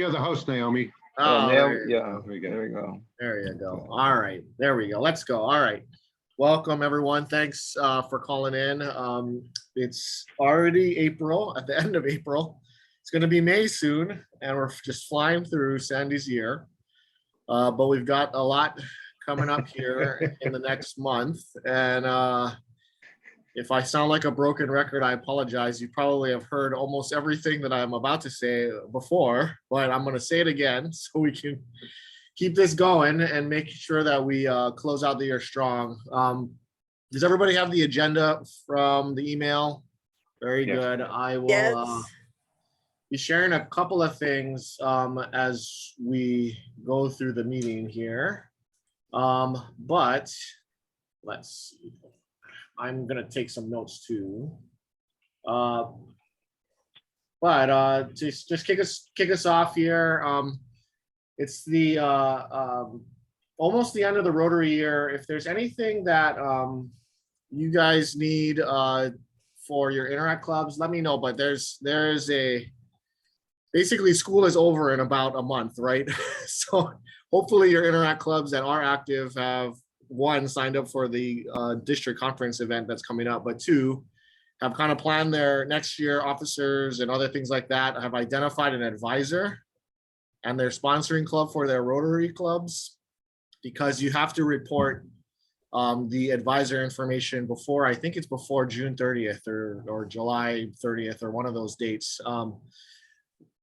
You're the host, Naomi. Oh, Nail, yeah, Oh, very good. there we go. there you go. All right, there we go. Let's go. All right. Welcome, everyone. Thanks for calling in. It's already April, at the end of April. It's going to be May soon, and we're just flying through Sandy's year. But we've got a lot coming up here in the next month. And if I sound like a broken record, I apologize. You probably have heard almost everything that I'm about to say before, but I'm going to say it again so we can keep this going and make sure that we close out the year strong. Does everybody have the agenda from the email? Very Yes. good. I will Yes. be sharing a couple of things as we go through the meeting here. But let's see. I'm gonna take some notes too. But just kick us off here. It's the almost the end of the Rotary year. If there's anything that you guys need for your Interact clubs, let me know. But there's a basically school is over in about a month, right? So hopefully your Interact clubs that are active have one signed up for the district conference event that's coming up, but two have kind of planned their next year officers and other things like that, have identified an advisor and their sponsoring club for their Rotary clubs, because you have to report the advisor information before, I think it's before June 30th or July 30th or one of those dates.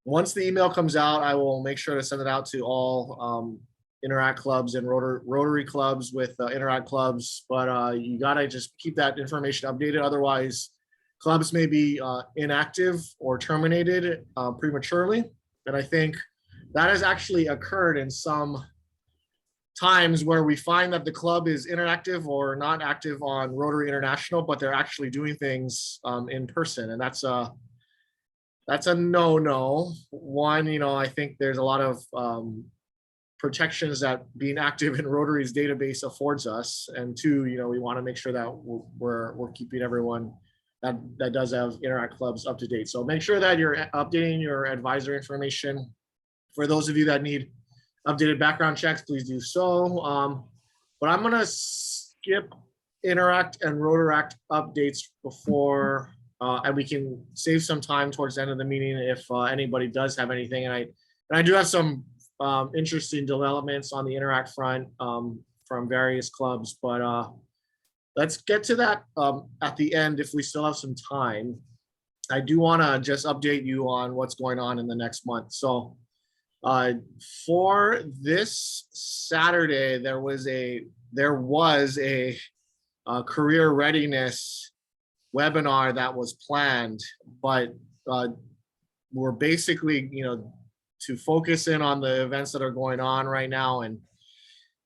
Once the email comes out, I will make sure to send it out to all Interact clubs and Rotary clubs with Interact clubs, but you gotta just keep that information updated. Otherwise, clubs may be inactive or terminated prematurely. And I think that has actually occurred in some times where we find that the club is inactive or not active on Rotary International, but they're actually doing things in person, and that's a no-no. One, I think there's a lot of protections that being active in Rotary's database affords us, and two, we want to make sure that we're keeping everyone that does have Interact clubs up to date. So make sure that you're updating your advisor information. For those of you that need updated background checks, please do so. But I'm gonna skip Interact and Rotaract updates before, and we can save some time towards the end of the meeting if anybody does have anything. And I do have some interesting developments on the Interact front from various clubs, but let's get to that at the end if we still have some time. I do want to just update you on what's going on in the next month. So for this Saturday, there was a career readiness webinar that was planned, but we're basically, to focus in on the events that are going on right now. And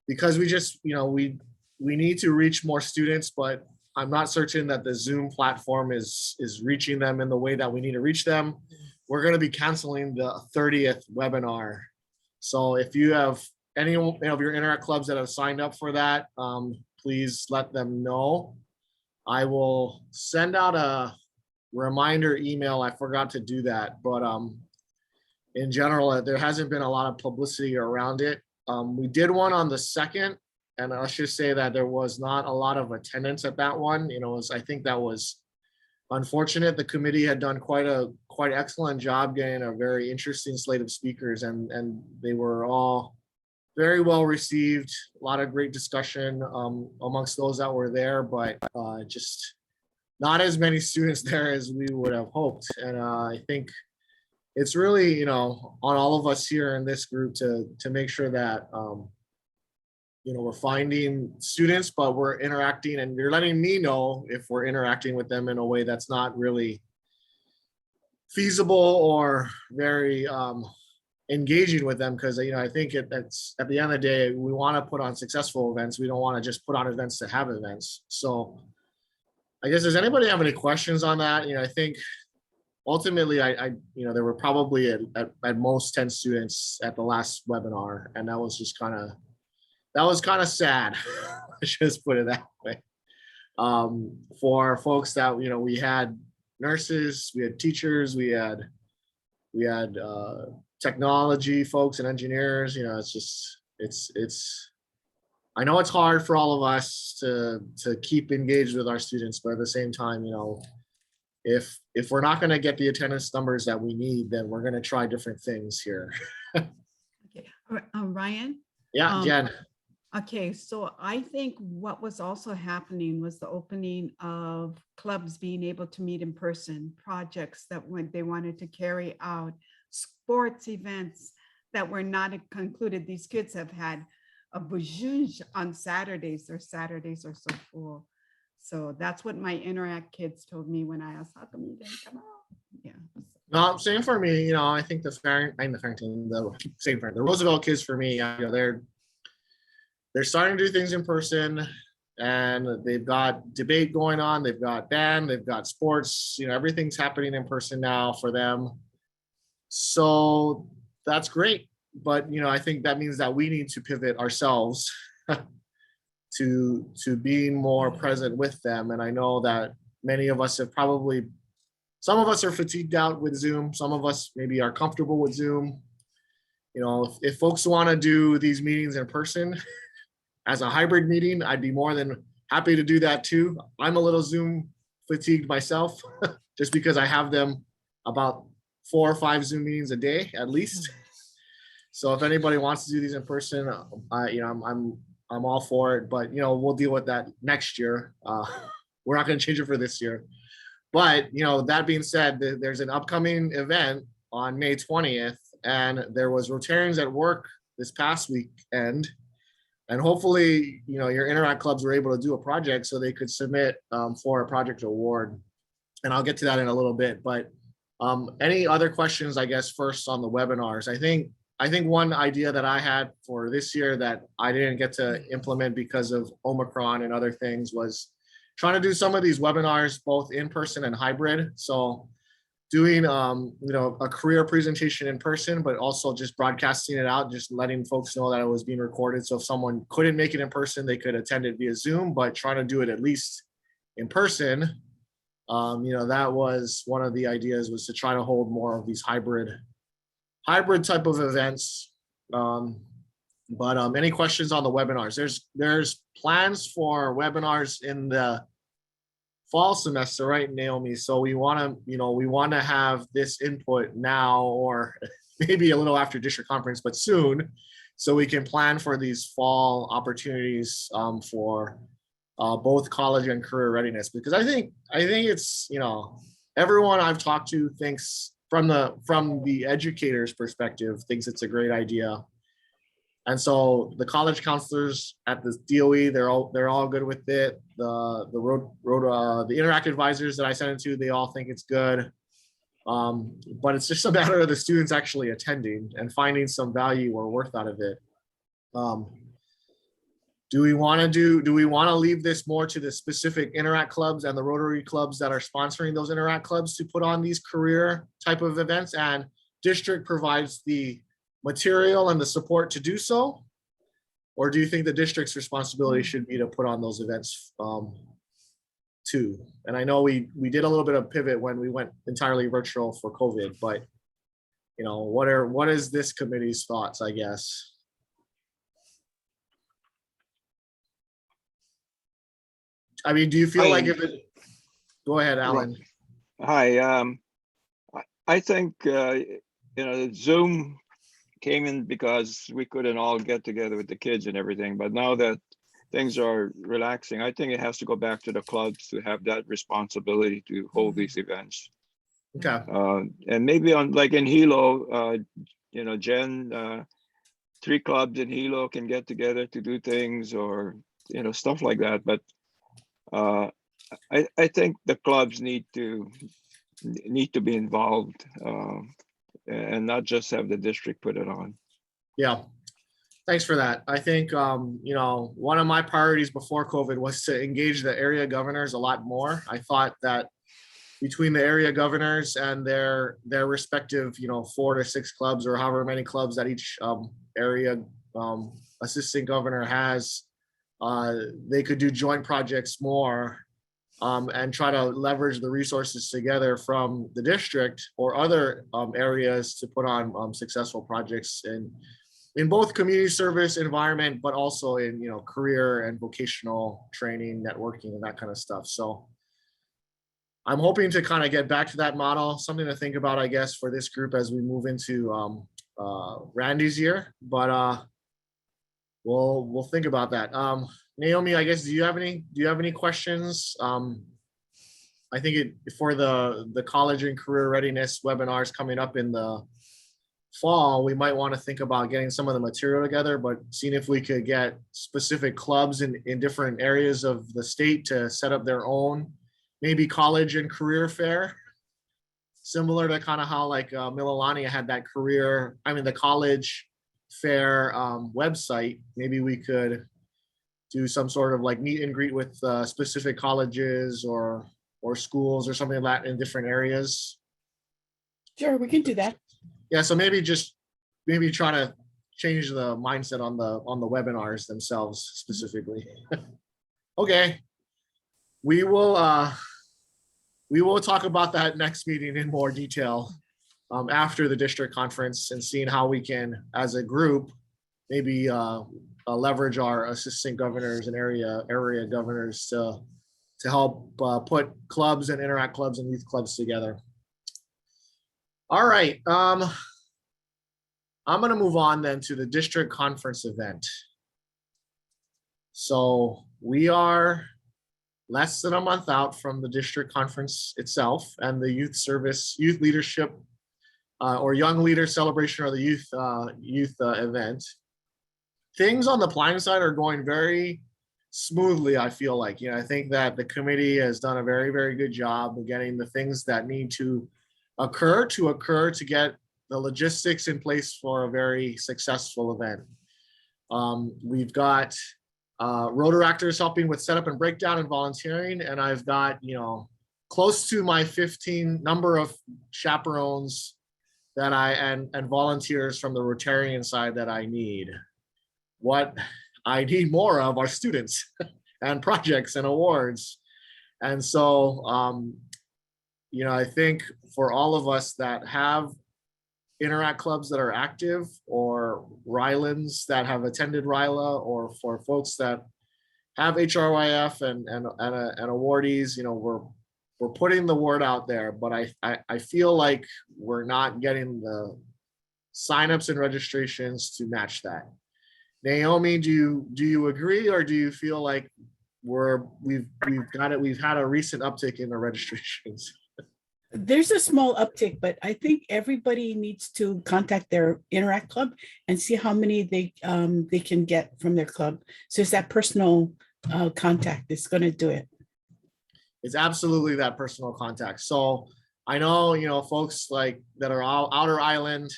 because we just, we need to reach more students, but I'm not certain that the Zoom platform is reaching them in the way that we need to reach them. We're going to be canceling the 30th webinar. So if you have any of your Interact clubs that have signed up for that, please let them know. I will send out a reminder email. I forgot to do that, but in general, there hasn't been a lot of publicity around it. We did one on the 2nd, and let's just say that there was not a lot of attendance at that one. I think that was unfortunate. The committee had done quite excellent job getting a very interesting slate of speakers, and they were all very well received. A lot of great discussion amongst those that were there, but just not as many students there as we would have hoped. And I think it's really, on all of us here in this group to make sure that, we're finding students, but we're interacting, and you're letting me know if we're interacting with them in a way that's not really feasible or very engaging with them. Because, I think that's at the end of the day, we want to put on successful events. We don't want to just put on events to have events. So I guess, does anybody have any questions on that? I think ultimately, there were probably at most 10 students at the last webinar, and that was just kind of sad. Let's just put it that way. For folks that, we had nurses, we had teachers, we had technology folks and engineers, it's just, it's, I know it's hard for all of us to keep engaged with our students, but at the same time, if we're not going to get the attendance numbers that we need, then we're going to try different things here. Okay, all right, Ryan. Yeah, Jen. Okay, so I think what was also happening was the opening of clubs being able to meet in person, projects that when they wanted to carry out, sports events that were not concluded. These kids have had a bougie on Saturdays. Their Saturdays are so full. So that's what my Interact kids told me when I asked, how come you didn't come out? Yeah. No, same for me. I think the Roosevelt kids for me, they're starting to do things in person, and they've got debate going on. They've got band, they've got sports, everything's happening in person now for them. So that's great. But, I think that means that we need to pivot ourselves to being more present with them. And I know that many of us have some of us are fatigued out with Zoom. Some of us maybe are comfortable with Zoom. If folks want to do these meetings in person as a hybrid meeting, I'd be more than happy to do that too. I'm a little Zoom fatigued myself, just because I have them about 4 or 5 Zoom meetings a day at least. So if anybody wants to do these in person, I'm all for it. But we'll deal with that next year. We're not going to change it for this year. But that being said, there's an upcoming event on May 20th, and there was Rotarians at work this past weekend. And hopefully, your Interact clubs were able to do a project so they could submit for a project award. And I'll get to that in a little bit. But any other questions, I guess, first on the webinars? I think one idea that I had for this year that I didn't get to implement because of Omicron and other things was trying to do some of these webinars both in person and hybrid. So doing a career presentation in person, but also just broadcasting it out, just letting folks know that it was being recorded. So if someone couldn't make it in person, they could attend it via Zoom, but trying to do it at least in person. That was one of the ideas, was to try to hold more of these hybrid type of events. But any questions on the webinars? There's plans for webinars in the fall semester, right, Naomi? So we want to have this input now, or maybe a little after district conference, but soon, so we can plan for these fall opportunities for both college and career readiness. Because I think it's, everyone I've talked to thinks, from the educator's perspective, thinks it's a great idea. And so the college counselors at the DOE, they're all good with it. The Interact advisors that I sent it to, they all think it's good. But it's just a matter of the students actually attending and finding some value or worth out of it. Do we want to leave this more to the specific Interact clubs and the Rotary clubs that are sponsoring those Interact clubs to put on these career type of events, and district provides the material and the support to do so? Or do you think the district's responsibility should be to put on those events too? And I know we did a little bit of pivot when we went entirely virtual for COVID, but what is this committee's thoughts, I guess? I mean, do you feel like if it, go ahead, Alan. Hi, I think, Zoom came in because we couldn't all get together with the kids and everything. But now that things are relaxing, I think it has to go back to the clubs to have that responsibility to hold these events. Okay. And maybe like in Hilo, Jen, 3 clubs in Hilo can get together to do things, or, stuff like that. But I think the clubs need to be involved, and not just have the district put it on. Yeah, thanks for that. I think, one of my priorities before COVID was to engage the area governors a lot more. I thought that between the area governors and their respective, 4 to 6 clubs, or however many clubs that each area assistant governor has, they could do joint projects more and try to leverage the resources together from the district or other areas to put on successful projects in both community service environment, but also in, you know, career and vocational training, networking, and that kind of stuff. So I'm hoping to kind of get back to that model, something to think about, I guess, for this group as we move into Randy's year. But we'll think about that. Naomi, I guess, do you have any questions? I think for the college and career readiness webinars coming up in the fall, we might want to think about getting some of the material together, but seeing if we could get specific clubs in different areas of the state to set up their own, maybe college and career fair, similar to kind of how like Mililani had that the college fair website. Maybe we could do some sort of like meet and greet with specific colleges or schools or something like that in different areas. Sure, we can do that. Yeah, so maybe try to change the mindset on the webinars themselves specifically. Okay. We will talk about that next meeting in more detail after the district conference, and seeing how we can, as a group, maybe leverage our assistant governors and area governors to help put clubs and interact clubs and youth clubs together. All right. I'm going to move on then to the district conference event. So we are less than a month out from the district conference itself and the youth leadership or young leader celebration, or the youth event. Things on the planning side are going very smoothly, I feel like. I think that the committee has done a very, very good job of getting the things that need to occur to get the logistics in place for a very successful event. We've got Rotaractors helping with setup and breakdown and volunteering, and I've got, close to my 15 number of chaperones that and volunteers from the Rotarian side that I need. What I need more of are students and projects and awards. And so, I think for all of us that have Interact clubs that are active, or Rylands that have attended RILA, or for folks that have HRYF and awardees, we're putting the word out there, but I feel like we're not getting the signups and registrations to match that. Naomi, do you agree, or do you feel like we've had a recent uptick in the registrations? There's a small uptick, but I think everybody needs to contact their Interact club and see how many they can get from their club. So it's that personal contact that's going to do it. It's absolutely that personal contact. So I know, folks like that are outer island.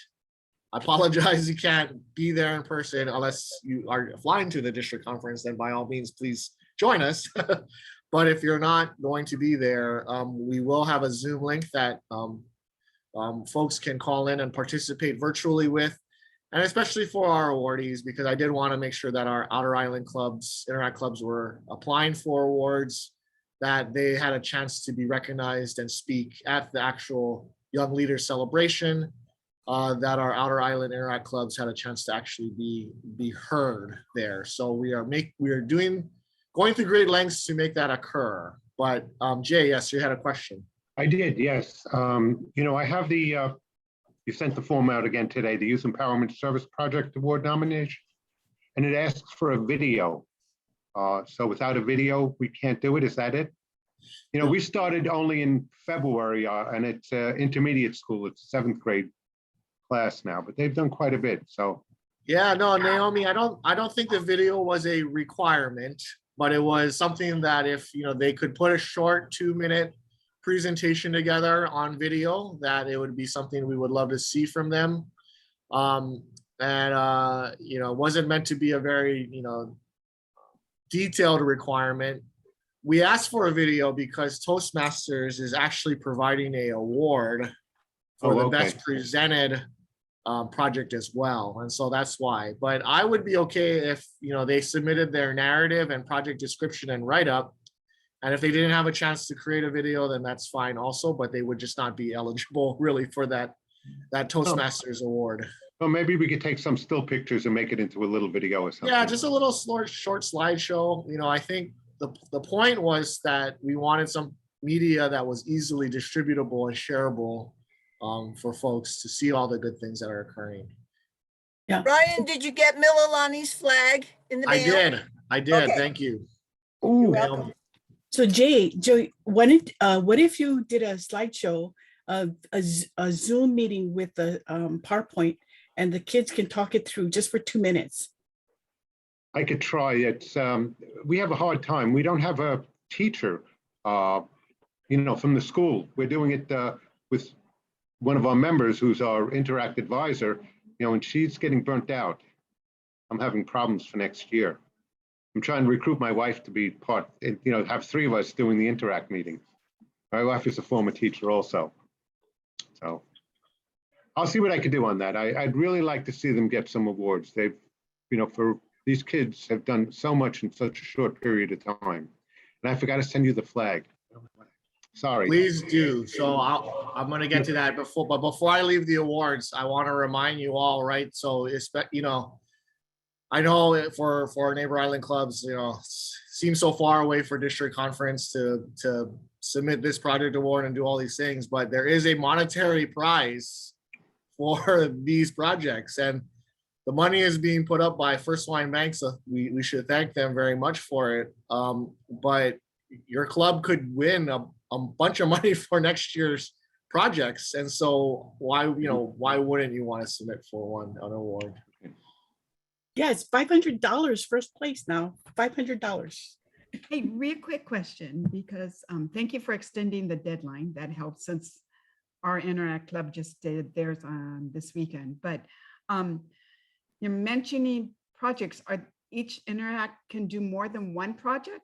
I apologize, you can't be there in person unless you are flying to the district conference. Then by all means, please join us. But if you're not going to be there, we will have a Zoom link that folks can call in and participate virtually with, and especially for our awardees, because I did want to make sure that our outer island clubs, Interact clubs, were applying for awards, that they had a chance to be recognized and speak at the actual Young Leaders celebration, that our outer island Interact clubs had a chance to actually be heard there. So we are going through great lengths to make that occur. But Jay, yes, you had a question. I did, yes. I have you sent the form out again today, the Youth Empowerment Service Project Award nomination, and it asks for a video. So without a video, we can't do it. Is that it? We started only in February, and it's intermediate school. It's 7th grade class now, but they've done quite a bit. So yeah, no, Naomi, I don't think the video was a requirement, but it was something that if they could put a short 2-minute presentation together on video, that it would be something we would love to see from them. It wasn't meant to be a very detailed requirement. We asked for a video because Toastmasters is actually providing an award for the best presented project as well, and so that's why. But I would be okay if they submitted their narrative and project description and write-up, And if they didn't have a chance to create a video, then that's fine also, but they would just not be eligible really for that Toastmasters award. Well, maybe we could take some still pictures and make it into a little video or something. Yeah, just a little short slideshow. I think the point was that we wanted some media that was easily distributable and shareable for folks to see all the good things that are occurring. Yeah. Ryan, did you get Mililani's flag in the mail? I did. Okay. Thank you. Ooh. welcome. So Joey, what if you did a slideshow, a Zoom meeting with the PowerPoint, and the kids can talk it through just for 2 minutes? I could try it. We have a hard time. We don't have a teacher, from the school. We're doing it with one of our members who's our Interact advisor, and she's getting burnt out. I'm having problems for next year. I'm trying to recruit my wife to be part, have 3 of us doing the Interact meetings. My wife is a former teacher also. So I'll see what I can do on that. I'd really like to see them get some awards. They've, for these kids have done so much in such a short period of time. And I forgot to send you the flag. Sorry. Please do. So I'm going to get to that but before I leave the awards, I want to remind you all, right? So I know for our neighbor island clubs, seems so far away for district conference to submit this project award and do all these things, but there is a monetary prize for these projects, and the money is being put up by First Line Bank, so we should thank them very much for it. But your club could win a bunch of money for next year's projects, and so why wouldn't you want to submit for an award? Yeah, it's $500 first place now. $500. Hey, real quick question, because thank you for extending the deadline. That helps since our Interact Club just did theirs on this weekend. But you're mentioning projects. Are each Interact can do more than one project?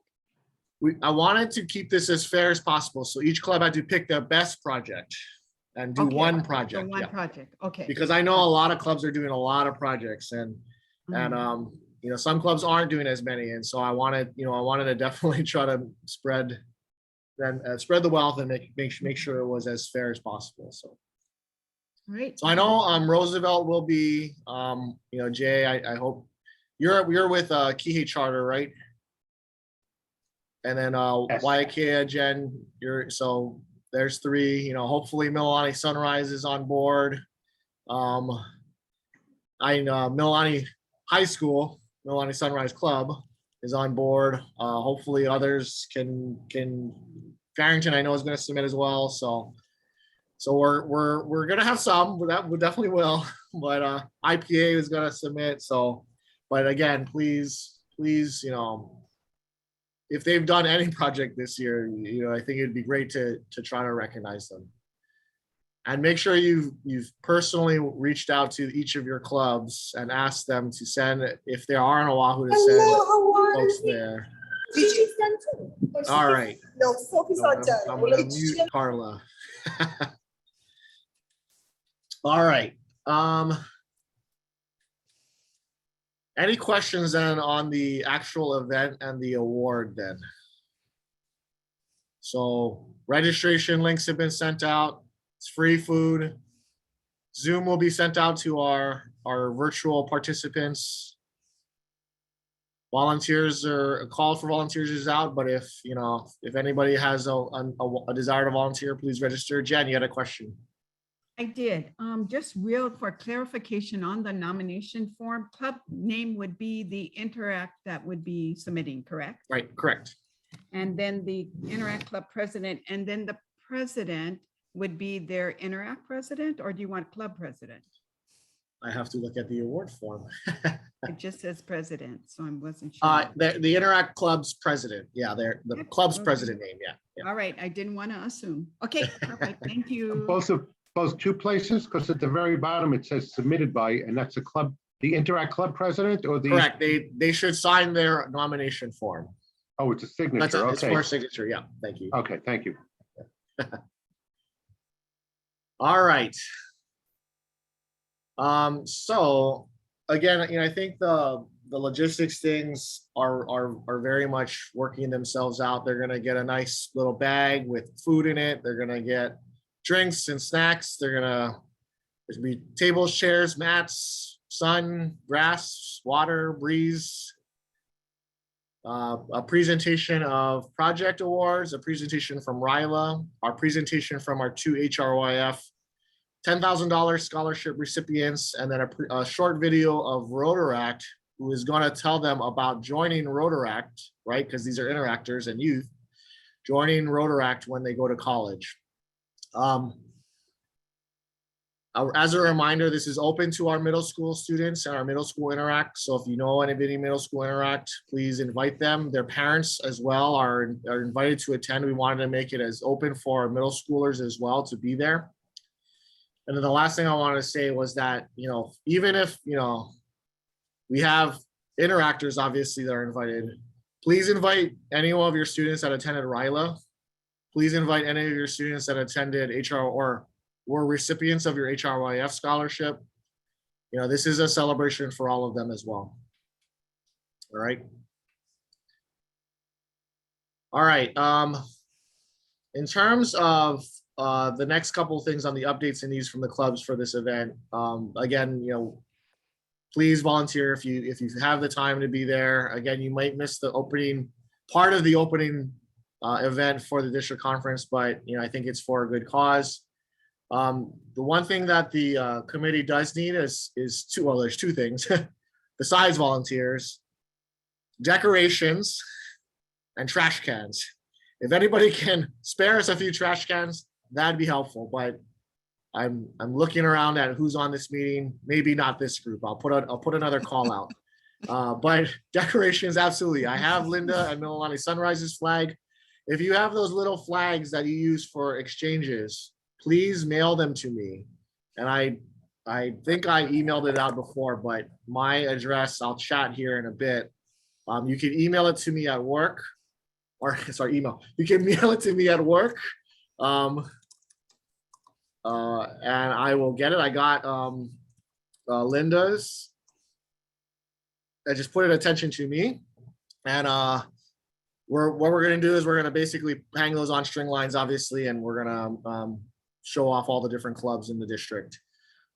I wanted to keep this as fair as possible, so each club had to pick their best project and do Okay, one so project. one Yeah. project. Okay. Because I know a lot of clubs are doing a lot of projects, and some clubs aren't doing as many, and so I wanted to definitely try to spread the wealth and make sure it was as fair as possible. So Right. I know Roosevelt will be Jay, I hope you're with Kihei Charter, right? And then Yes. Waiakea, Jen, so there's 3. Hopefully Mililani Sunrise is on board. Mililani High School, Mililani Sunrise Club is on board. Hopefully others can. Farrington, I know, is going to submit as well. So we're going to have some. We definitely will. But IPA is going to submit. So, but again, please, if they've done any project this year, I think it'd be great to try to recognize them. And make sure you've personally reached out to each of your clubs and asked them to send, if they are on Oahu, to send folks there. Did you send too? All right. No, focus on Jen. I'm gonna mute Carla. All right. Any questions then on the actual event and the award then? So registration links have been sent out. It's free food. Zoom will be sent out to our virtual participants. Volunteers a call for volunteers is out, but if anybody has a desire to volunteer, please register. Jen, you had a question. I did. Just real for clarification on the nomination form, club name would be the Interact that would be submitting, correct? Right, correct. And then the Interact Club president, and then the president would be their Interact president, or do you want club president? I have to look at the award form. It just says president, so I wasn't sure. The Interact Club's president. Yeah, they're the club's president name. Yeah. All right, I didn't want to assume. Okay, perfect. Thank you. Both 2 places, because at the very bottom it says submitted by, and that's the Interact Club president or the. Correct. They should sign their nomination form. Oh, it's a signature. That's it. It's Okay. for a signature. Yeah. Thank you. Okay, thank you. All right. So again, I think the the logistics things are very much working themselves out. They're gonna get a nice little bag with food in it. They're gonna get drinks and snacks. There's gonna be tables, chairs, mats, sun, grass, water, breeze. A presentation of project awards, a presentation from RILA, our presentation from our 2 HRYF $10,000 scholarship recipients, and then a short video of Rotaract, who is going to tell them about joining Rotaract, right? Because these are interactors and youth, joining Rotaract when they go to college. As a reminder, this is open to our middle school students and our middle school interact. So if you know anybody middle school interact, please invite them. Their parents as well are invited to attend. We wanted to make it as open for our middle schoolers as well to be there. And then the last thing I wanted to say was that, even if, we have interactors obviously that are invited, please invite any of your students that attended RILA. Please invite any of your students that attended HR or were recipients of your HRYF scholarship. This is a celebration for all of them as well. All right. All right. In terms of the next couple of things on the updates and news from the clubs for this event, again, please volunteer if you have the time to be there. Again, you might miss the opening part of the opening event for the district conference, but I think it's for a good cause. The one thing that the committee does need is there's two things besides volunteers: decorations and trash cans. If anybody can spare us a few trash cans, that'd be helpful. But I'm looking around at who's on this meeting. Maybe not this group. I'll put another call out. But decorations, absolutely. I have Linda and Mililani Sunrise's flag. If you have those little flags that you use for exchanges, please mail them to me. And I think I emailed it out before, but my address, I'll chat here in a bit. You can email it to me at work, or sorry, email. You can mail it to me at work. And I will get it. I got Linda's. I just put it attention to me. And what we're gonna do is we're gonna basically hang those on string lines, obviously, and we're gonna show off all the different clubs in the district.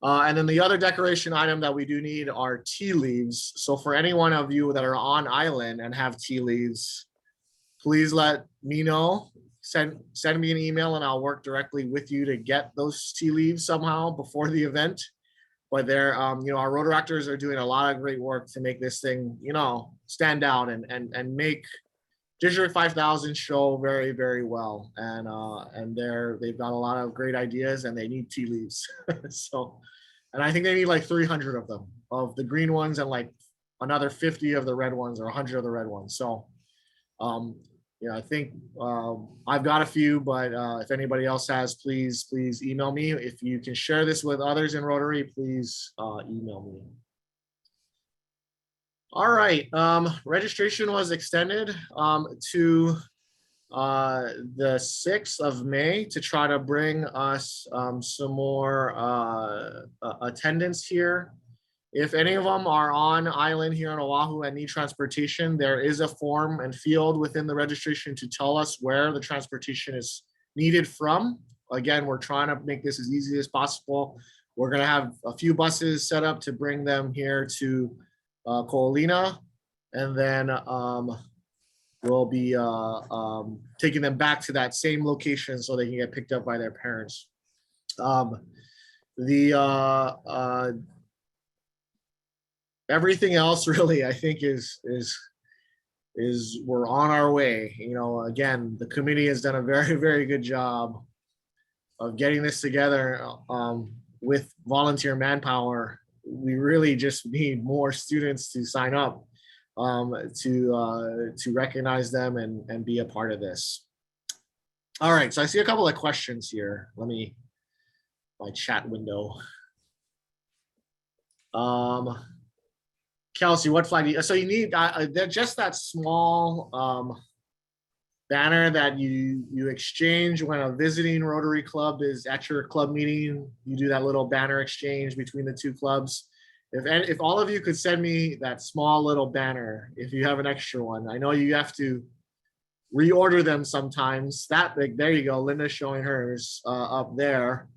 And then the other decoration item that we do need are tea leaves. So for any one of you that are on island and have tea leaves, please let me know. Send me an email and I'll work directly with you to get those tea leaves somehow before the event. But they're, our Rotaractors are doing a lot of great work to make this thing, stand out and make District 5000 show very, very well. And they've got a lot of great ideas and they need tea leaves. And I think they need like 300 of them, of the green ones, and like another 50 of the red ones or 100 of the red ones. So, I think I've got a few, but if anybody else has, please email me. If you can share this with others in Rotary, please email me. All right, registration was extended to the 6th of May to try to bring us some more attendance here. If any of them are on island here on Oahu and need transportation, there is a form and field within the registration to tell us where the transportation is needed from. Again, we're trying to make this as easy as possible. We're gonna have a few buses set up to bring them here to Ko'olina, and then we'll be taking them back to that same location so they can get picked up by their parents. Everything else really, I think is we're on our way. Again, the committee has done a very, very good job of getting this together with volunteer manpower. We really just need more students to sign up to recognize them and be a part of this. All right, so I see a couple of questions here. Let me, my chat window. Kelsey, what flag do you, so you need, just that small banner that you exchange when a visiting Rotary club is at your club meeting. You do that little banner exchange between the two clubs. if all of you could send me that small little banner, if you have an extra one, I know you have to reorder them sometimes. That like, there you go. Linda's showing hers up there.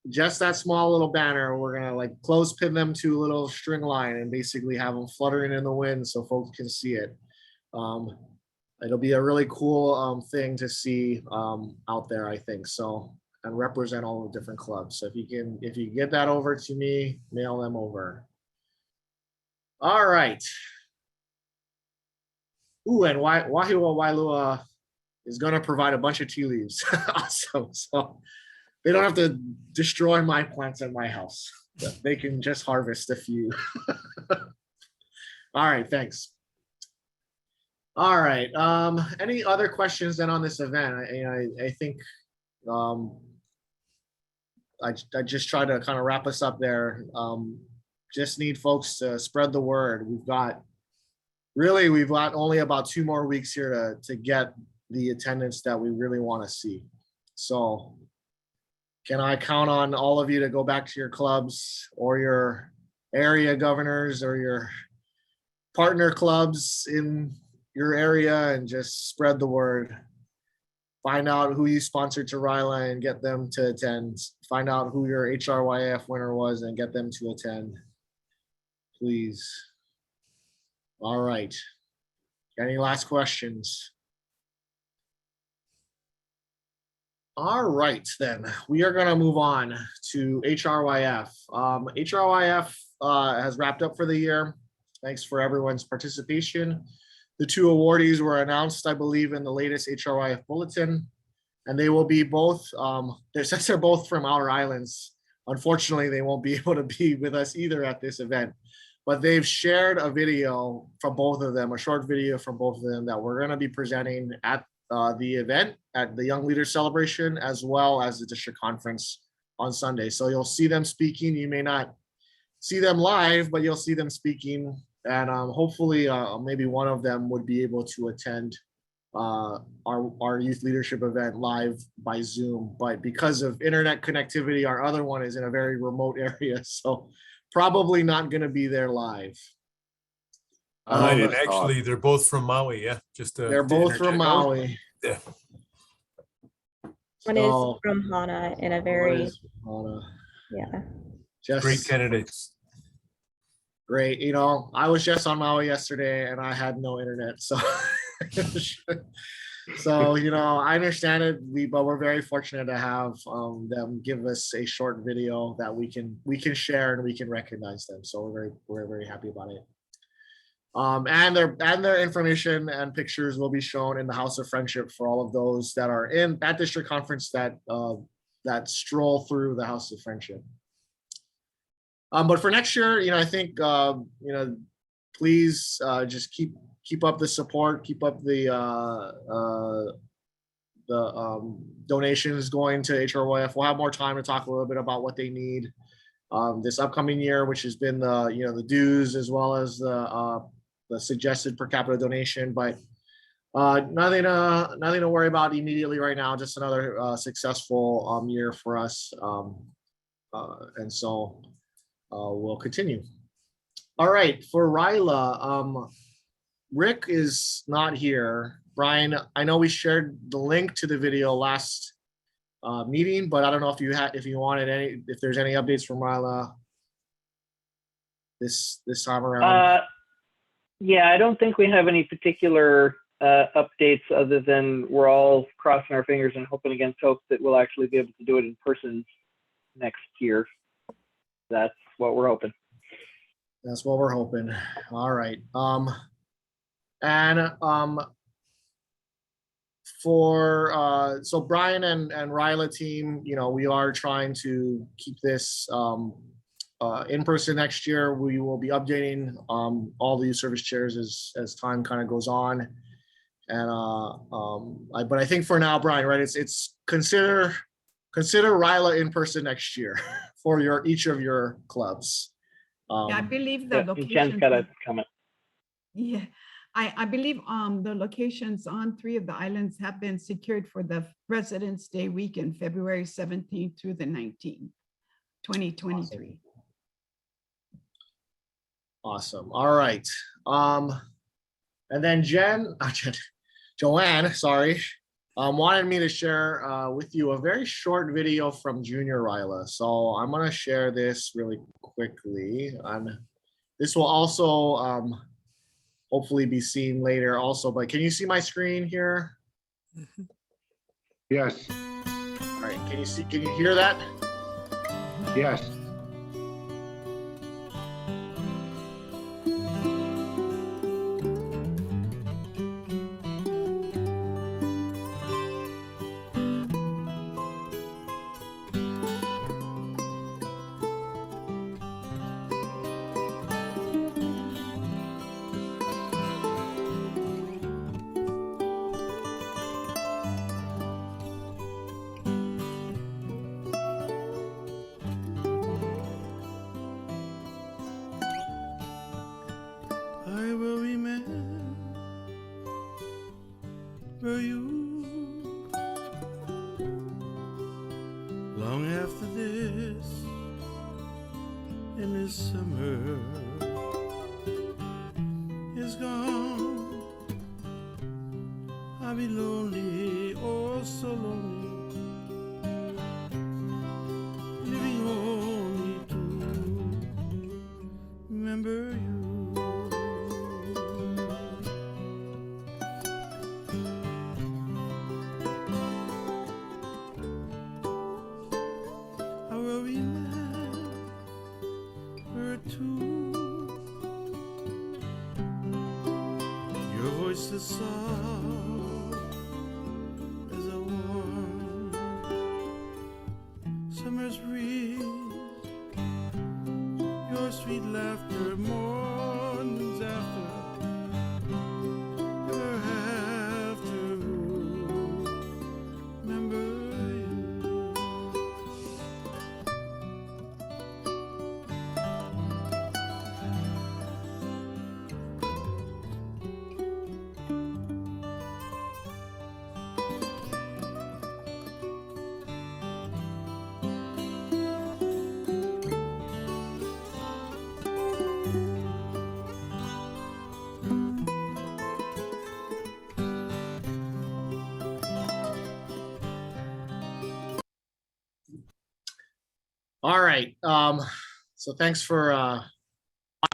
Just that small little banner. We're gonna like close pin them to a little string line and basically have them fluttering in the wind so folks can see it. It'll be a really cool thing to see out there, I think. So, and represent all the different clubs. So if you get that over to me, mail them over. All right. Ooh, and Wahiwa Wailua is going to provide a bunch of tea leaves. Awesome. So they don't have to destroy my plants at my house. They can just harvest a few. All right, thanks. All right. Any other questions then on this event? I think I just try to kind of wrap us up there. Just need folks to spread the word. We've got only about 2 more weeks here to get the attendance that we really want to see. So can I count on all of you to go back to your clubs or your area governors or your partner clubs in your area and just spread the word? Find out who you sponsored to RILA and get them to attend. Find out who your HRYF winner was and get them to attend, please. All right. Any last questions? All right, then we are going to move on to HRYF. HRYF has wrapped up for the year. Thanks for everyone's participation. The 2 awardees were announced, I believe, in the latest HRYF bulletin, and they will be both, since they're both from outer islands, unfortunately, they won't be able to be with us either at this event, but they've shared a video from both of them, a short video from both of them that we're going to be presenting at the event, at the Young Leaders Celebration, as well as the district conference on Sunday. So you'll see them speaking. You may not see them live, but you'll see them speaking. And hopefully maybe one of them would be able to attend our youth leadership event live by Zoom. But because of internet connectivity, our other one is in a very remote area. So probably not going to be there live. Right, and actually, they're both from Maui, yeah. They're both from Maui. Yeah. One is from Hana in a very, yeah. Just Great candidates. Great. You know, I was just on Maui yesterday and I had no internet. So, you know, I understand it, but we're very fortunate to have them give us a short video that we can share and we can recognize them. So we're very happy about it. And their information and pictures will be shown in the House of Friendship for all of those that are in that district conference that stroll through the House of Friendship. But for next year, you know, I think you know, please just keep up the support, keep up the donations going to HRYF. We'll have more time to talk a little bit about what they need this upcoming year, which has been the dues as well as the suggested per capita donation, but nothing to worry about immediately right now. Just another successful year for us, and so we'll continue. All right, for RILA, Rick is not here. Brian, I know we shared the link to the video last meeting, but I don't know if if there's any updates from RILA this time around. Yeah, I don't think we have any particular updates other than we're all crossing our fingers and hoping against hope that we'll actually be able to do it in person next year. That's what we're hoping. That's what we're hoping. All right. So Brian and RILA team, you know, we are trying to keep this in person next year. We will be updating all the youth service chairs as time kind of goes on. And but I think for now, Brian, right? It's consider RILA in person next year for each of your clubs. Yeah, I believe the Jen's locations. got a comment. Yeah, I believe the locations on 3 of the islands have been secured for the President's Day weekend, February 17th through the 19th, 2023. Awesome. All right. And then Joanne, sorry, wanted me to share with you a very short video from Junior Ryla. So I'm gonna share this really quickly. This will also hopefully be seen later also, but can you see my screen here? Yes, All right, can you hear that? yes. I will remember you long after this, in this summer is gone. I'll be lonely, oh so lonely, living only to remember you. I will remember too, your voice is soft as a warm summer's breeze, your sweet laughter mornings after, ever have to remember you. All right. So thanks for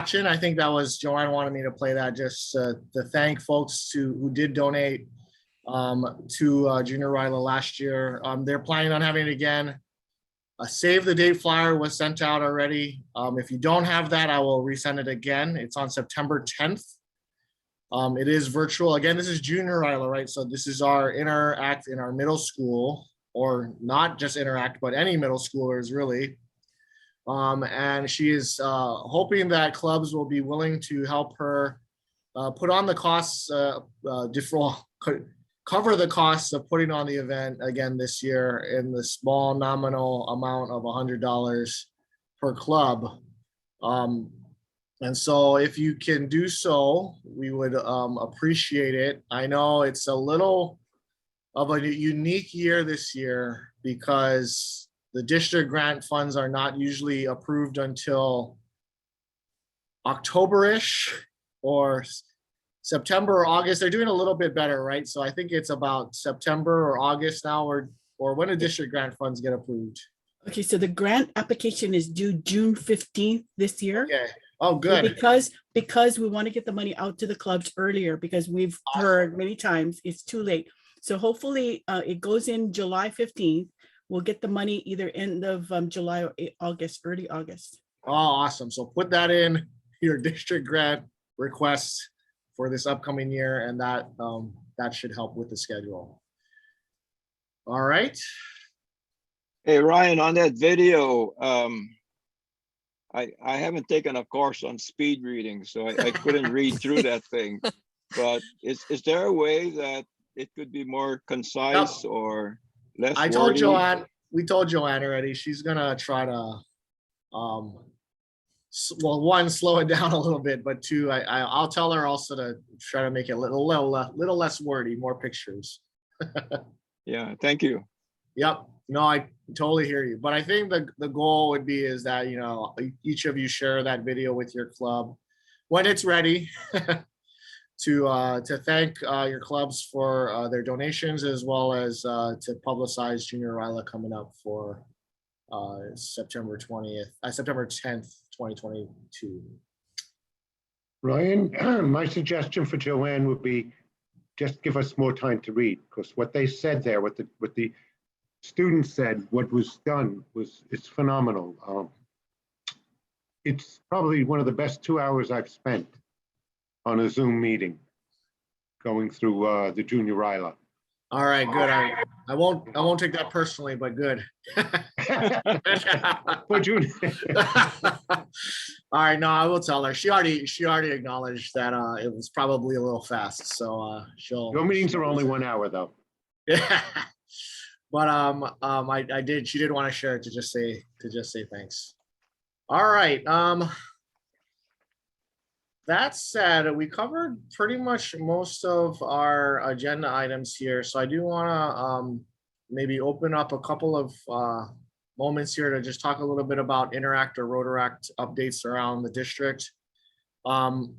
watching. I think that was Joanne wanted me to play that just to thank folks who did donate to Junior Ryla last year. They're planning on having it again. A save the date flyer was sent out already. If you don't have that, I will resend it again. It's on September 10th. It is virtual. Again, this is Junior Ryla, right? So this is our Interact in our middle school, or not just Interact, but any middle schoolers really. And she is hoping that clubs will be willing to help her put on the costs, cover the costs of putting on the event again this year in the small nominal amount of $100 per club. And so if you can do so, we would appreciate it. I know it's a little of a unique year this year because the district grant funds are not usually approved until October-ish or September or August. They're doing a little bit better, right? So I think it's about September or August now, or when do district grant funds get approved? Okay, so the grant application is due June 15th this year. Okay. Oh, And good. because we want to get the money out to the clubs earlier, because we've heard many times it's too late. So hopefully it goes in July 15th. We'll get the money either end of July or August, early August. Oh, awesome. So put that in your district grant requests for this upcoming year, and that should help with the schedule. All right. Hey, Ryan, on that video, I haven't taken a course on speed reading, so I couldn't read through that thing. But is there a way that it could be more concise or less I told wordy? Joanne, we told Joanne already, she's gonna try to, well, one, slow it down a little bit, but two, I'll tell her also to try to make it a little less wordy, more pictures. Yeah, thank you. Yep. No, I totally hear you. But I think the goal would be is that, you know, each of you share that video with your club. when it's ready, to thank your clubs for their donations, as well as to publicize Junior Ryla coming up for September 10th, 2022. Ryan, my suggestion for Joanne would be just give us more time to read, because what they said there, what the students said, what was done it's phenomenal. It's probably one of the best 2 hours I've spent on a Zoom meeting going through the Junior Ryla. All right, good. I won't take that personally, but good. But Junior, All right, no, I will tell her. She already acknowledged that it was probably a little fast, so she'll. your meetings are only 1 hour though. Yeah. But I did. She did want to share it to just say thanks. All right. That said, we covered pretty much most of our agenda items here. So I do want to maybe open up a couple of moments here to just talk a little bit about Interact or Rotaract updates around the district. So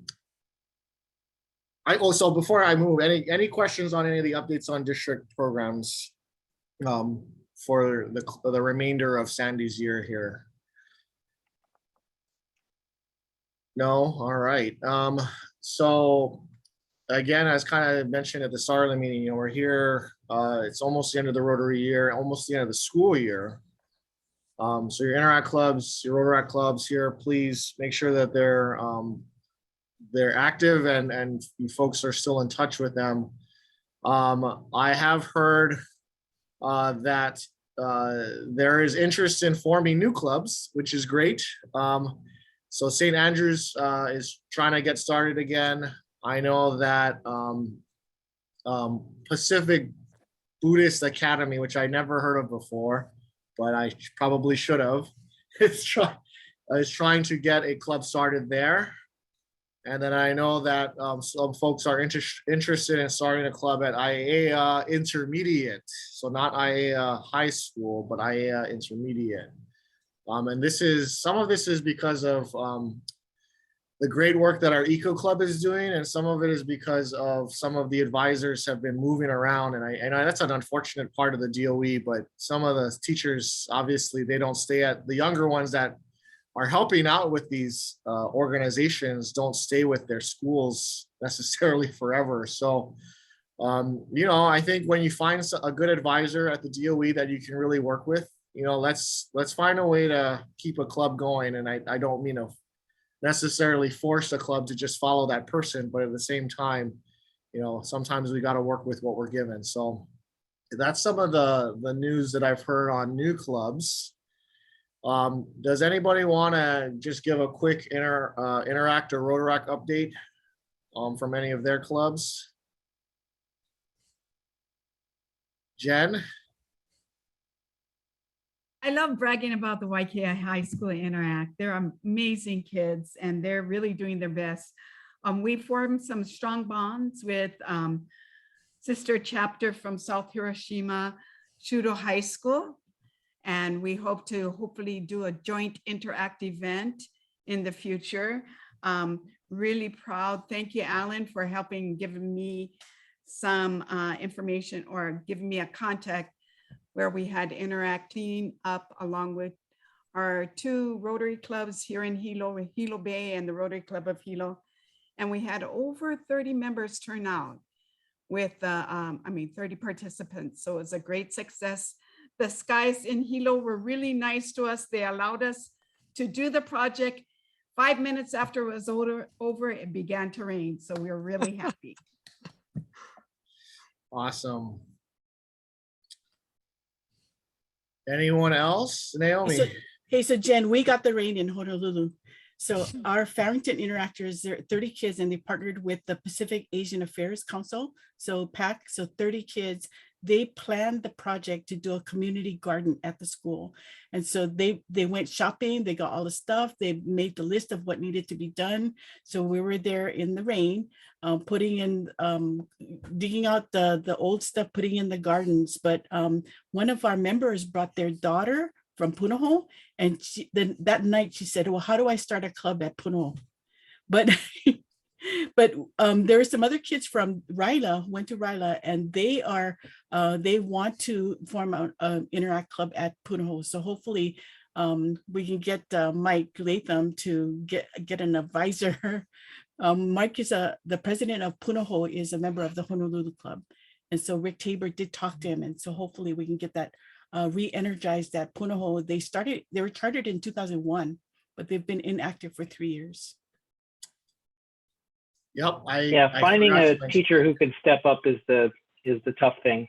before I move, any questions on any of the updates on district programs for the remainder of Sandy's year here? No, all right. So again, as kind of mentioned at the start of the meeting, we're here. It's almost the end of the Rotary year, almost the end of the school year. So your Interact clubs, your Rotaract clubs here, please make sure that they're active and you folks are still in touch with them. I have heard that there is interest in forming new clubs, which is great. So St. Andrews is trying to get started again. I know that Pacific Buddhist Academy, which I never heard of before, but I probably should have, is trying to get a club started there. And then I know that some folks are interested in starting a club at IAEA Intermediate. So not IAEA High School, but IAEA Intermediate. And some of this is because of the great work that our Eco Club is doing, and some of it is because of some of the advisors have been moving around, and that's an unfortunate part of the DOE, but some of the teachers, obviously, they don't stay at, the younger ones that are helping out with these organizations don't stay with their schools necessarily forever. So, I think when you find a good advisor at the DOE that you can really work with, let's find a way to keep a club going. And I don't mean to necessarily force a club to just follow that person, but at the same time, sometimes we got to work with what we're given. So that's some of the news that I've heard on new clubs. Does anybody want to just give a quick Interact or Rotaract update from any of their clubs? Jen? I love bragging about the YKI High School Interact. They're amazing kids and they're really doing their best. We formed some strong bonds with sister chapter from South Hiroshima, Shudo High School. And we hope to hopefully do a joint Interact event in the future. Really proud. Thank you, Alan, for helping giving me some information or giving me a contact where we had Interact team up along with our two Rotary clubs here in Hilo, Hilo Bay and the Rotary Club of Hilo. And we had over 30 members turn out with, 30 participants. So it was a great success. The skies in Hilo were really nice to us. They allowed us to do the project. 5 minutes after it was over, it began to rain. So we were really happy. Awesome. Anyone else? Naomi? So Jen, we got the rain in Honolulu. So our Farrington Interactors, there are 30 kids and they partnered with the Pacific Asian Affairs Council. So PAC, so 30 kids, they planned the project to do a community garden at the school. And so they went shopping, they got all the stuff, they made the list of what needed to be done. So we were there in the rain, putting in, digging out the old stuff, putting in the gardens. But one of our members brought their daughter from Punahou. And then that night she said, well, how do I start a club at Punahou? But but there are some other kids from Ryla, went to Ryla, and they want to form an Interact Club at Punahou. So hopefully we can get Mike Latham to get an advisor. Mike is the president of Punahou, is a member of the Honolulu Club. And so Rick Tabor did talk to him. And so hopefully we can get that re-energized at Punahou. They were chartered in 2001, but they've been inactive for 3 years. Yep. Yeah, finding a teacher who can step up is the tough thing.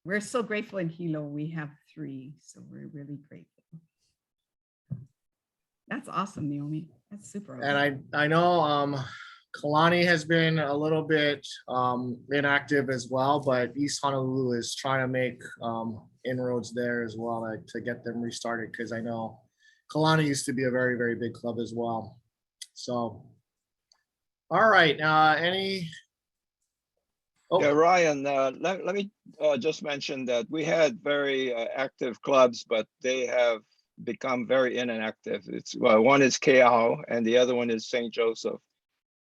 We're so grateful in Hilo. We have 3, so we're really grateful. That's awesome, Naomi. That's super. Awesome. And I know Kalani has been a little bit inactive as well, but East Honolulu is trying to make inroads there as well to get them restarted, because I know Kalani used to be a very, very big club as well. So, all right, any? Oh. Yeah, Ryan, let me just mention that we had very active clubs, but they have become very inactive. It's one is Ke'au and the other one is St. Joseph.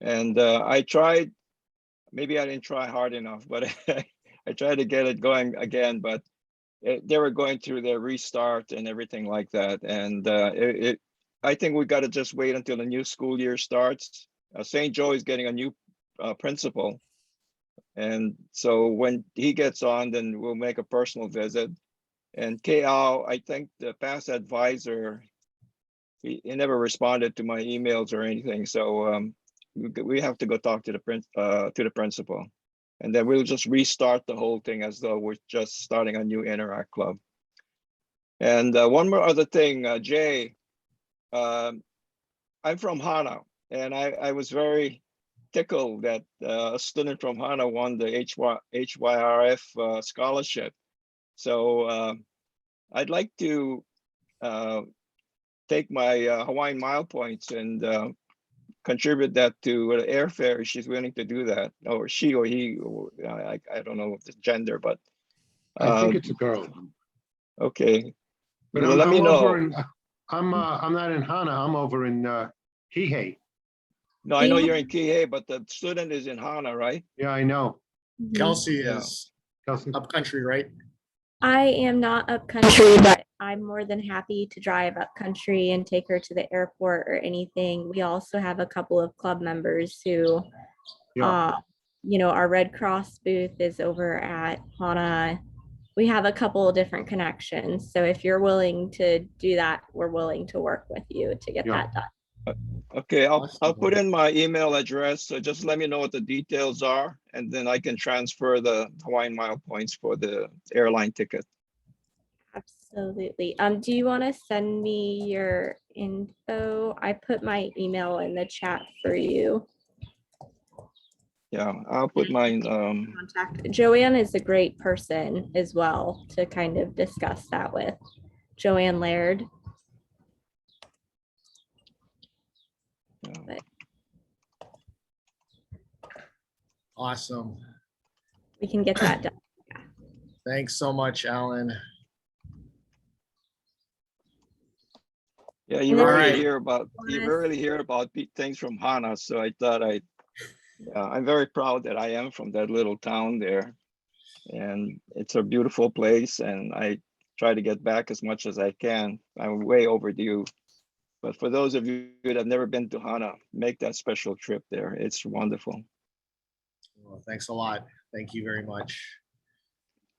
And I tried, maybe I didn't try hard enough, but I tried to get it going again, but they were going through their restart and everything like that. And I think we got to just wait until the new school year starts. St. Joe is getting a new principal. And so when he gets on, then we'll make a personal visit. And Ke'au, I think the past advisor, he never responded to my emails or anything. So we have to go talk to the principal, and then we'll just restart the whole thing as though we're just starting a new Interact Club. And one more other thing, Jay, I'm from Hana, and I was very tickled that a student from Hana won the HYRF scholarship. So I'd like to take my Hawaiian Mile points and contribute that to the airfare. She's willing to do that, or she or he, or, I don't know the gender, but I think it's a girl. Okay, But well, let me know. I'm not in Hana. I'm over in Kihei. No, I know you're in Kihei, but the student is in Hana, right? Yeah, I know. Kelsey Yeah. is Kelsey. up country, right? I am not up country, but I'm more than happy to drive up country and take her to the airport or anything. We also have a couple of club members who, our Red Cross booth is over at Hana. We have a couple of different connections. So if you're willing to do that, we're willing to work with you to get that done. Okay, I'll put in my email address. So just let me know what the details are, and then I can transfer the Hawaiian Mile points for the airline ticket. Absolutely. Do you want to send me your info? I put my email in the chat for you. Yeah, I'll put mine. Contact. Joanne is a great person as well to kind of discuss that with. Joanne Laird. But Awesome. we can get that done. Thanks so much, Alan. Yeah, you All rarely right. hear about things from Hana, so I thought I'm very proud that I am from that little town there, and it's a beautiful place, and I try to get back as much as I can. I'm way overdue, but for those of you that have never been to Hana, make that special trip there. It's wonderful. Well, thanks a lot. Thank you very much.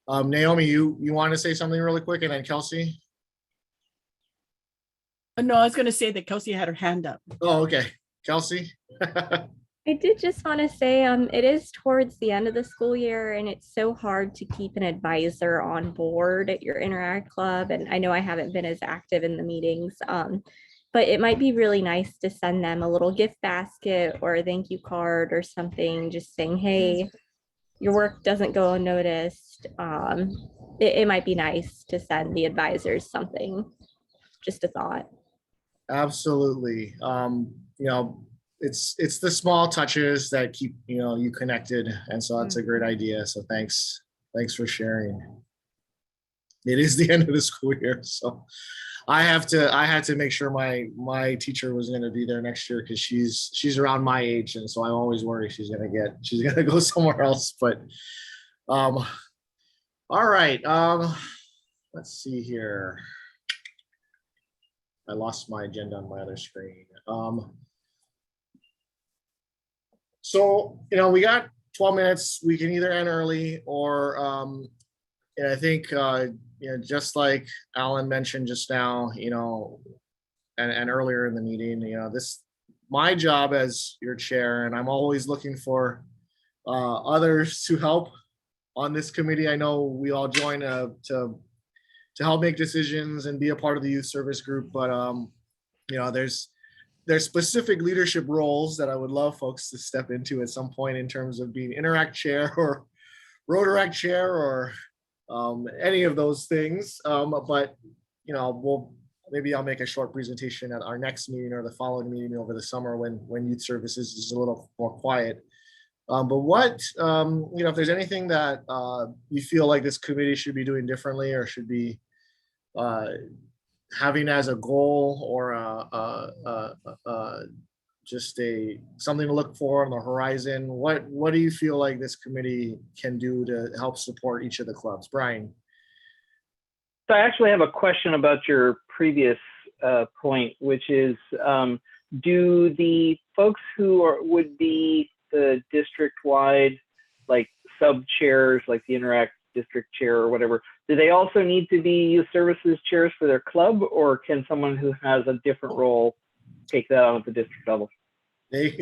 Naomi, you want to say something really quick, and then Kelsey? No, I was going to say that Kelsey had her hand up. Oh, okay. Kelsey? I did just want to say it is towards the end of the school year, and it's so hard to keep an advisor on board at your Interact Club. And I know I haven't been as active in the meetings, but it might be really nice to send them a little gift basket or a thank you card or something, just saying, hey, your work doesn't go unnoticed. It might be nice to send the advisors something. Just a thought. Absolutely. It's the small touches that keep you connected, and so that's a great idea. So thanks for sharing. it is the end of the school year, so I had to make sure my teacher was going to be there next year because she's around my age, and so I always worry she's gonna go somewhere else. But all right, let's see here. I lost my agenda on my other screen. So we got 12 minutes. We can either end early or and I think just like Alan mentioned just now, and earlier in the meeting, my job as your chair, and I'm always looking for others to help on this committee. I know we all join to help make decisions and be a part of the youth service group, but there's specific leadership roles that I would love folks to step into at some point in terms of being Interact chair or Rotaract chair or any of those things. But maybe I'll make a short presentation at our next meeting or the following meeting over the summer when youth services is a little more quiet. But what, if there's anything that you feel like this committee should be doing differently or should be having as a goal or just something to look for on the horizon, what do you feel like this committee can do to help support each of the clubs? Brian. So I actually have a question about your previous point, which is, do the folks who would be the district-wide, like sub-chairs, like the Interact district chair or whatever, do they also need to be youth services chairs for their club, or can someone who has a different role take that on at the district level? They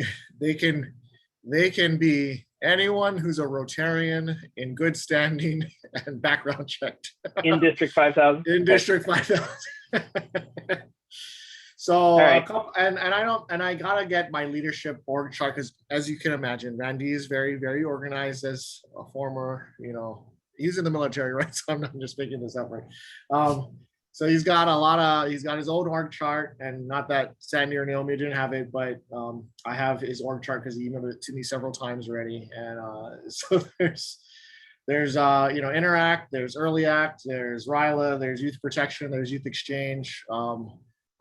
can be anyone who's a Rotarian in good standing and background checked. In District 5000? In District 5000. So right. I gotta get my leadership org chart because, as you can imagine, Randy is very, very organized as a former, he's in the military, right? So I'm not just making this up, right? So he's got his own org chart, and not that Sandy or Naomi didn't have it, but I have his org chart because he emailed it to me several times already. And so there's Interact, there's Early Act, there's RILA, there's Youth Protection, there's Youth Exchange.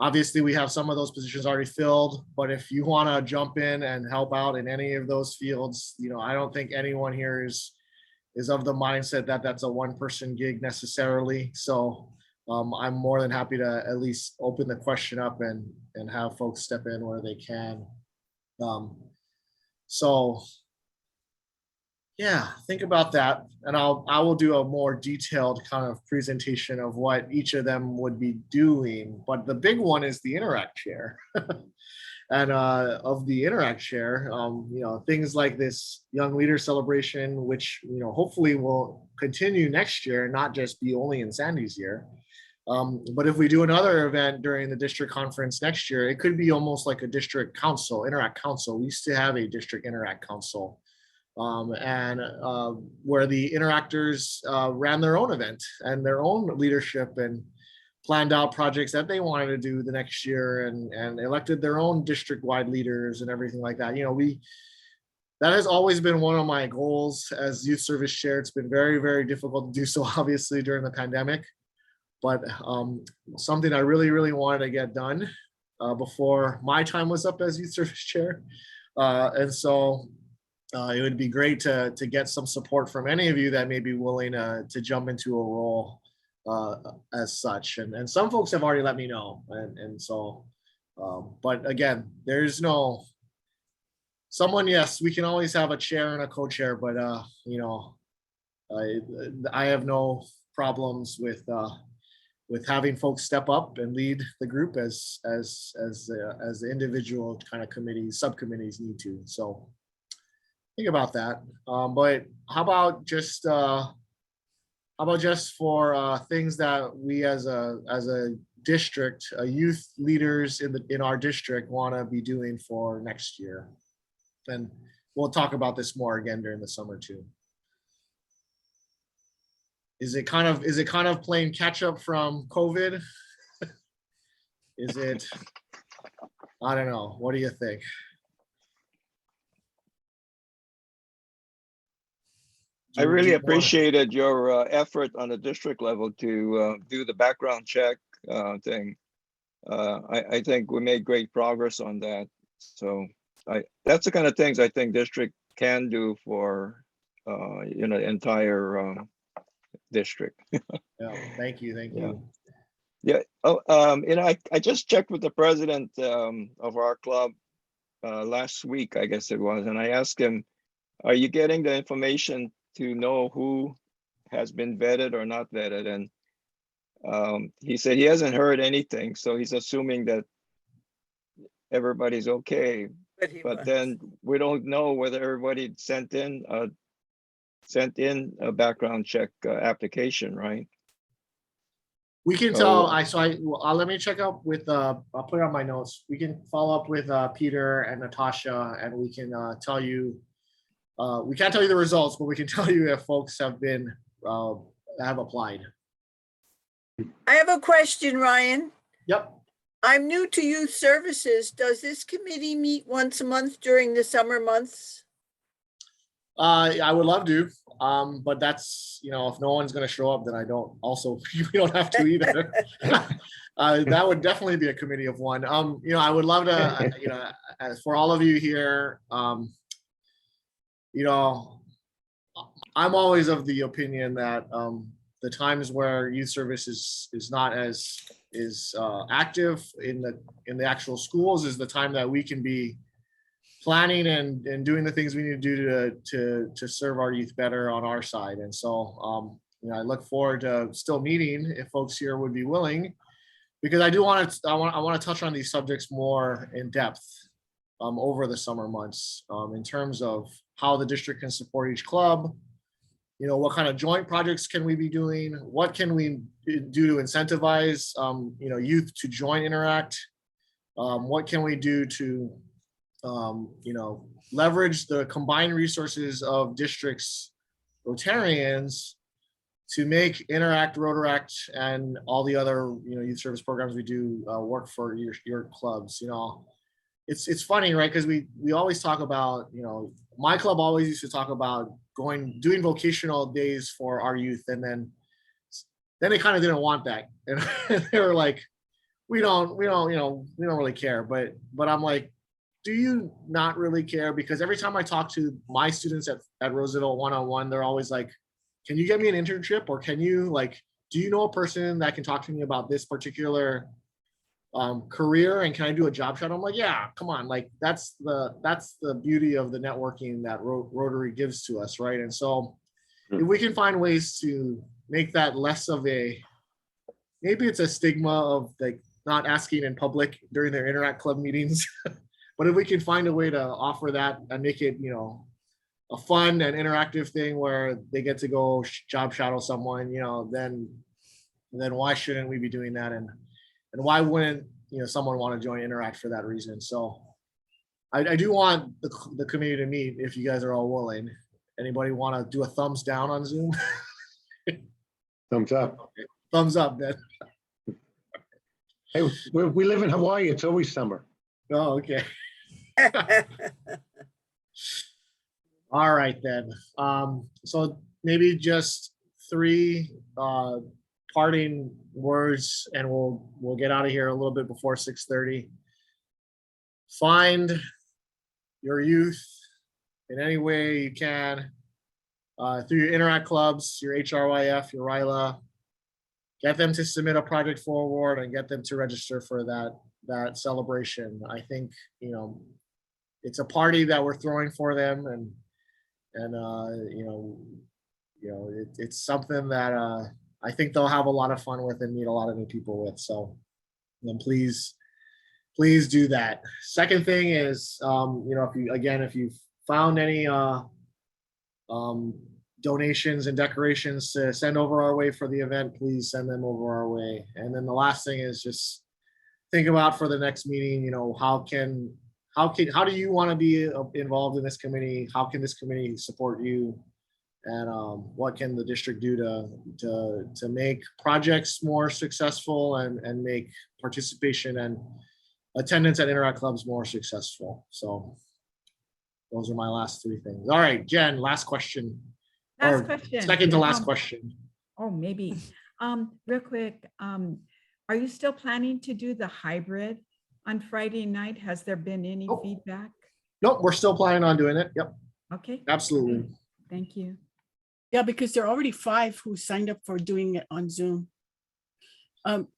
Obviously, we have some of those positions already filled, but if you want to jump in and help out in any of those fields, I don't think anyone here is of the mindset that that's a one-person gig necessarily. So I'm more than happy to at least open the question up and have folks step in where they can. So yeah, think about that, and I will do a more detailed kind of presentation of what each of them would be doing. But the big one is the Interact chair. And of the Interact chair, things like this Young Leader Celebration, which hopefully will continue next year, not just be only in Sandy's year. But if we do another event during the district conference next year, it could be almost like a district council, Interact Council. We used to have a district Interact Council, where the interactors ran their own event and their own leadership and planned out projects that they wanted to do the next year and elected their own district-wide leaders and everything like that. That has always been one of my goals as youth service chair. It's been very, very difficult to do so, obviously, during the pandemic, but something I really, really wanted to get done before my time was up as youth service chair. And so it would be great to get some support from any of you that may be willing to jump into a role as such. And some folks have already let me know. And so, but again, there's no someone, yes, we can always have a chair and a co-chair, but I have no problems with having folks step up and lead the group as the individual kind of committees, subcommittees need to. So think about that. But how about just for things that we as a district, youth leaders in our district want to be doing for next year? And we'll talk about this more again during the summer too. Is it kind of playing catch up from COVID? Is it? I don't know. What do you think? I do really you wanna- appreciated your effort on the district level to do the background check thing. I think we made great progress on that. So that's the kind of things I think district can do for the entire district. Yeah, thank you, thank Yeah. you. Yeah. Oh, I just checked with the president of our club last week, I guess it was, and I asked him, "Are you getting the information to know who has been vetted or not vetted?" And he said he hasn't heard anything, so he's assuming that everybody's okay. But then we don't know whether everybody sent in a background check application, right? We can So- tell, well, let me check out with, I'll put it on my notes. We can follow up with Peter and Natasha, and we can tell you, we can't tell you the results, but we can tell you if folks have applied. I have a question, Ryan. Yep. I'm new to youth services. Does this committee meet once a month during the summer months? I would love to, but that's, if no one's gonna show up, then I don't, also, we don't have to either. That would definitely be a committee of one. I would love to, for all of you here, I'm always of the opinion that the times where youth service is not as active in the actual schools is the time that we can be planning and doing the things we need to do to serve our youth better on our side. And so I look forward to still meeting if folks here would be willing, because I want to touch on these subjects more in depth over the summer months in terms of how the district can support each club. What kind of joint projects can we be doing? What can we do to incentivize, youth to join Interact? What can we do to, leverage the combined resources of districts, Rotarians, to make Interact, Rotaract, and all the other, youth service programs we do work for your clubs. It's funny, right? Because we always talk about, my club always used to talk about doing vocational days for our youth, and then they kind of didn't want that, and they were like, we don't really care. But I'm like, do you not really care? Because every time I talk to my students at Roosevelt one-on-one, they're always like, can you get me an internship, or can you do you know a person that can talk to me about this particular career, and can I do a job shadow? I'm like, yeah, come on. That's the beauty of the networking that Rotary gives to us, right? And so if we can find ways to make that less of maybe it's a stigma of not asking in public during their Interact Club meetings, but if we can find a way to offer that and make it, a fun and interactive thing where they get to go job shadow someone, then why shouldn't we be doing that? And why wouldn't someone want to join Interact for that reason? So I do want the community to meet if you guys are all willing. Anybody want to do a thumbs down on Zoom? Thumbs up. Thumbs up, then. Hey, we live in Hawaii. It's always summer. Oh, okay. All right, then. So maybe just 3 parting words, and we'll get out of here a little bit before 6:30. Find your youth in any way you can through your Interact clubs, your HRYF, your RILA. Get them to submit a project forward and get them to register for that celebration. I think it's a party that we're throwing for them, and it's something that I think they'll have a lot of fun with and meet a lot of new people with. So then please do that. Second thing is, if you found any donations and decorations to send over our way for the event, please send them over our way. And then the last thing is just think about for the next meeting, how do you want to be involved in this committee? How can this committee support you? And what can the district do to make projects more successful and make participation and attendance at Interact clubs more successful? So those are my last 3 things. All right, Jen, last question. Last Or question. second to last question. Oh, maybe. Real quick, are you still planning to do the hybrid on Friday night? Has there been any Oh. feedback? Nope, we're still planning on doing it. Yep, Okay. absolutely. Okay. Thank you. Yeah, because there are already 5 who signed up for doing it on Zoom.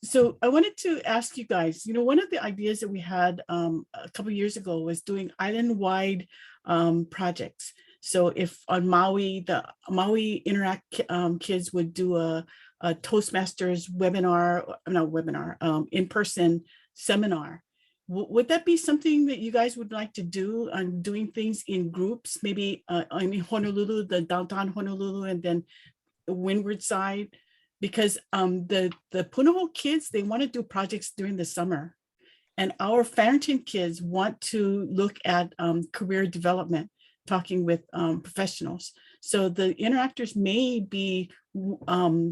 So I wanted to ask you guys, one of the ideas that we had a couple years ago was doing island-wide projects. So if on Maui, the Maui Interact kids would do a Toastmasters webinar, not webinar, in-person seminar. Would that be something that you guys would like to do on doing things in groups? Maybe in Honolulu, the downtown Honolulu, and then the windward side? Because the Punahou kids, they want to do projects during the summer. And our Farrington kids want to look at career development, talking with professionals. So the interactors may be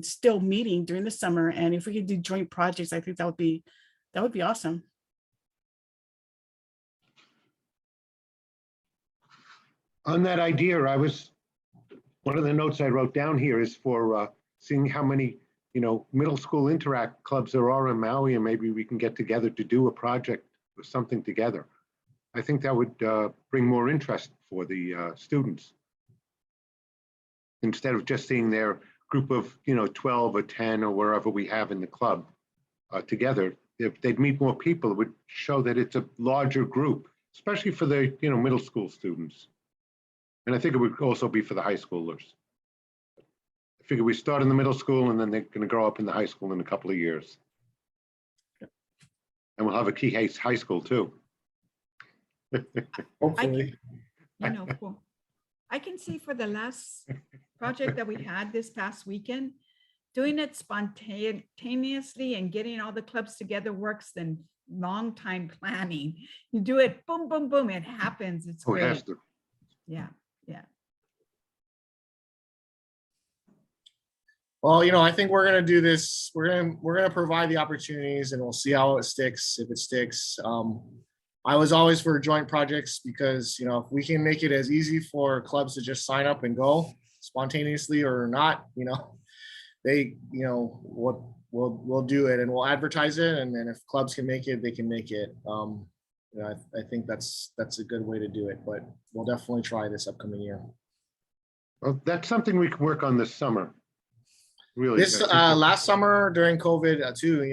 still meeting during the summer. And if we could do joint projects, I think that would be awesome. On that idea, one of the notes I wrote down here is for seeing how many, middle school interact clubs there are in Maui, and maybe we can get together to do a project or something together. I think that would bring more interest for the students. Instead of just seeing their group of, 12 or 10 or wherever we have in the club together, if they'd meet more people, it would show that it's a larger group, especially for the, middle school students. And I think it would also be for the high schoolers. I figure we start in the middle school and then they're going to grow up in the high school in a couple of years. And we'll have a Key High School too. Hopefully. Cool. I can see for the last project that we had this past weekend, doing it spontaneously and getting all the clubs together works than long time planning. You do it, boom, boom, boom, it happens. It's Oh, it has great. to. Yeah, yeah. Well, I think we're gonna do this. We're gonna provide the opportunities, and we'll see how it sticks. If it sticks, I was always for joint projects because if we can make it as easy for clubs to just sign up and go spontaneously or not, they, we'll do it and we'll advertise it, and then if clubs can make it, they can make it. I think that's a good way to do it, but we'll definitely try this upcoming year. Well, that's something we can work on this summer. Really. This last summer during COVID too,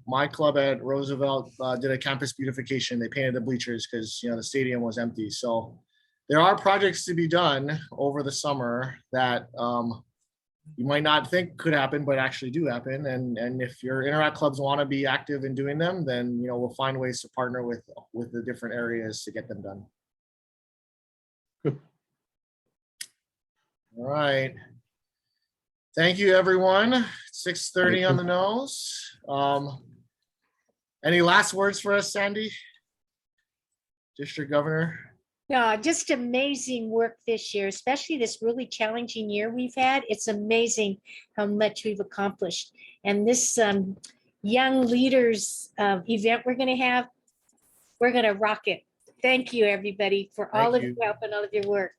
my club at Roosevelt did a campus beautification. They painted the bleachers because the stadium was empty. So there are projects to be done over the summer that you might not think could happen, but actually do happen. And if your Interact clubs want to be active in doing them, then we'll find ways to partner with the different areas to get them done. All right. Thank you, everyone. 6:30 on the nose. Any last words for us, Sandy? District Governor? No, just amazing work this year, especially this really challenging year we've had. It's amazing how much we've accomplished. And this young leaders event we're going to have, we're going to rock it. Thank you, everybody, for all of your help and all of your work.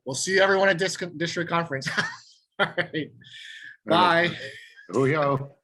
We'll see everyone at district conference. All right. Bye. Here we go.